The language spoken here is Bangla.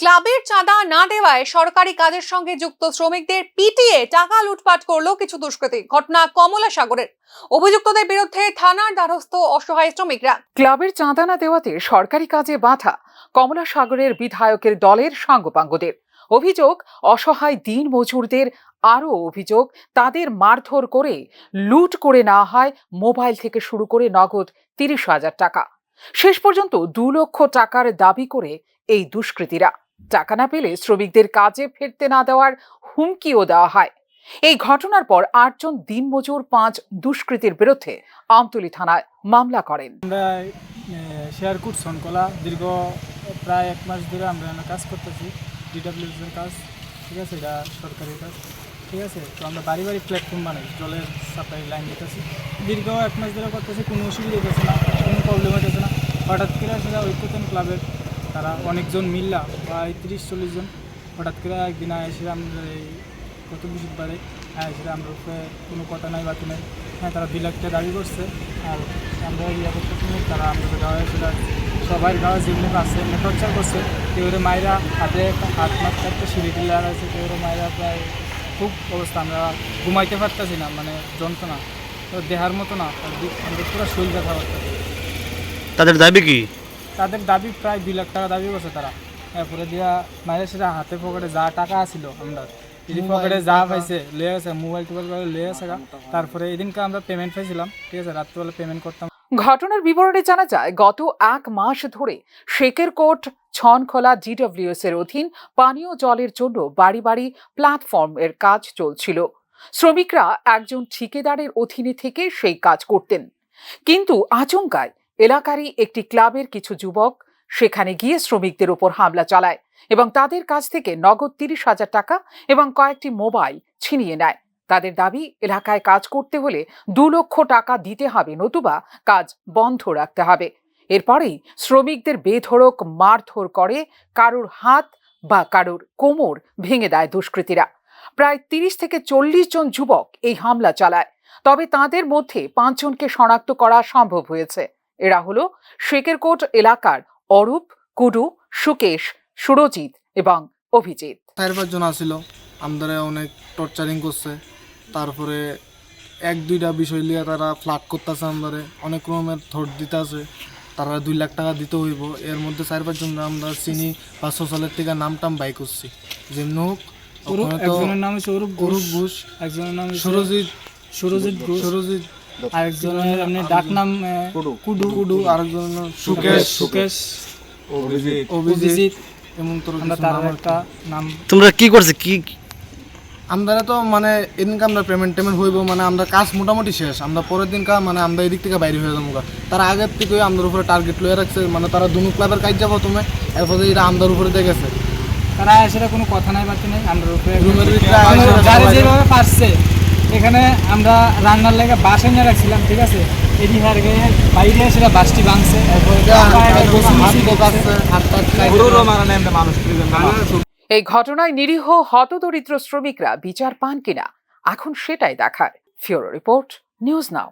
ক্লাবের চাঁদা না দেওয়ায় সরকারি কাজের সঙ্গে যুক্ত শ্রমিকদের পিটিয়ে টাকা লুটপাট করলো কিছু দুষ্কৃতী। ঘটনা কমলা সাগরের। অভিযুক্তদের বিরুদ্ধে থানার দ্বারস্থ অসহায় শ্রমিকরা। ক্লাবের চাঁদা না দেওয়াতে সরকারি কাজে বাধা কমলা সাগরের বিধায়কের দলের সাঙ্গপাঙ্গদের। অভিযোগ অসহায় দিন মজুরদের। আরও অভিযোগ তাদের মারধর করে লুট করে নেওয়া হয় মোবাইল থেকে শুরু করে নগদ 30,000 টাকা। শেষ পর্যন্ত 2 লক্ষ টাকার দাবি করে এই দুষ্কৃতীরা। টাকা না পেলে শ্রমিকদের কাজে ফিরতে না দেওয়ার হুমকিও দেওয়া হয়। এই ঘটনার পর 8 জন দিনমজুর 5 দুষ্কৃতীর বিরুদ্ধে আমতলী থানায় মামলা করেন। আমরা শেয়ারকুট সনকলা দীর্ঘ প্রায় 1 মাস ধরে আমরা কাজ করতেছি, ডিডব্লিউএসের কাজ, ঠিক আছে, এটা সরকারি কাজ, ঠিক আছে। তো আমরা বাড়ি বাড়ি প্ল্যাটফর্ম বানাই, জলের সাপ্লাই লাইন দিতেছি, দীর্ঘ 1 মাস ধরে করতেছি, কোনো অসুবিধা হতেছে না, কোনো প্রবলেম হতেছে না। হঠাৎ করে সেটা ঐক্যতন ক্লাবের তারা অনেকজন মিললা, প্রায় 30-40 জন, হঠাৎ করে একদিন এসে আমরা এই গত বৃহস্পতিবারে এসে আমরা কোনো কথা নাই বাতি নাই, হ্যাঁ, তারা 2 লাখ টাকা দাবি করছে। আর আমরা ইয়া করতেছি, তারা আমাদের গাঁয়ে সেটা সবাই গাঁয়ে যেগুলো আছে টর্চার করছে। কেউ মায়েরা হাতে হাত মাত্র একটা সিঁড়ি টিলা আছে, কেউ মায়েরা প্রায় খুব অবস্থা, আমরা ঘুমাইতে পারতেছি না, মানে যন্ত্রণা দেহার মতো না, আমাদের পুরো শরীর ব্যথা করতেছে। তাদের দাবি কি? তাদের দাবি প্রায় 2 লাখ টাকা দাবি করছে তারা। এরপরে দিয়া মায়ের সেটা হাতে পকেটে যা টাকা আছিল আমরা পকেটে যা পাইছে লয়ে গেছে, মোবাইল টোবাইল লয়ে গেছে। তারপরে এদিনকে আমরা পেমেন্ট পাইছিলাম, ঠিক আছে, রাত্রিবেলা পেমেন্ট করতাম। ঘটনার বিবরণে জানা যায়, গত 1 মাস ধরে শেকেরকোট ছনখোলা জিডব্লিউএস এর অধীন পানীয় জলের জন্য বাড়ি বাড়ি প্ল্যাটফর্ম এর কাজ চলছিল। শ্রমিকরা একজন ঠিকাদারের অধীনে থেকে সেই কাজ করতেন, কিন্তু আচমকায় এলাকারই একটি ক্লাবের কিছু যুবক সেখানে গিয়ে শ্রমিকদের উপর হামলা চালায় এবং তাদের কাছ থেকে নগদ 30,000 টাকা এবং কয়েকটি মোবাইল ছিনিয়ে নেয়। তাদের দাবি, এলাকায় কাজ করতে হলে 2 লক্ষ টাকা দিতে হবে, নতুবা কাজ বন্ধ রাখতে হবে। এরপরেই শ্রমিকদের বেধড়ক মারধর করে, কারোর হাত বা কারোর কোমর ভেঙে দেয় দুষ্কৃতীরা। প্রায় 30 থেকে 40 জন যুবক এই হামলা চালায়, তবে তাদের মধ্যে 5 জনকে শনাক্ত করা সম্ভব হয়েছে। এরা হলো শেকেরকোট এলাকার অরূপ, কুডু, সুকেশ, সুরজিৎ এবং অভিজিৎ। 4-5 জন আসছিল, আমাদের অনেক টর্চারিং করছে। তারপরে 1-2টা বিষয় নিয়ে তারা ফ্লাট করতেছে, আমাদের অনেক রকমের থট দিতে আছে। তারা 2 লাখ টাকা দিতে হইব। এর মধ্যে 4-5 জন আমরা চিনি বা সোশ্যালের থেকে নামটাম বাই করছি। যেমন হোক, একজনের নাম হচ্ছে অরূপ ঘোষ, একজনের নাম সুরজিৎ ঘোষ, আরেকজনের ডাক নাম কুডু, আরেকজনের নাম সুকেশ, অভিজিৎ, এমন তার একটা নাম। তোমরা কি করছে কি? আমরা তো মানে এদিনকে আমরা পেমেন্ট হইব, মানে আমরা কাজ মোটামুটি শেষ। আমরা পরের দিন আমরা এদিক থেকে বাইরে হয়ে যাবো। তারা আগের থেকে আমাদের উপরে টার্গেট লয়ে রাখছে, মানে তারা দুনু ক্লাবের কাজ যাবো তুমি, এরপরে এটা আমাদের উপরে দিয়ে গেছে। তারা সেটা কোনো কথা নাই বাকি নেই, আমরা উপরে যেভাবে পারছে। এখানে আমরা রান্নার লেগে বাস এনে রাখছিলাম, ঠিক আছে, এটি বাইরে সেটা বাসটি ভাঙছে। এই ঘটনায় নিরীহ হতদরিদ্র শ্রমিকরা বিচার পান কিনা এখন সেটাই দেখার। ফিউরো রিপোর্ট, নিউজ নাও।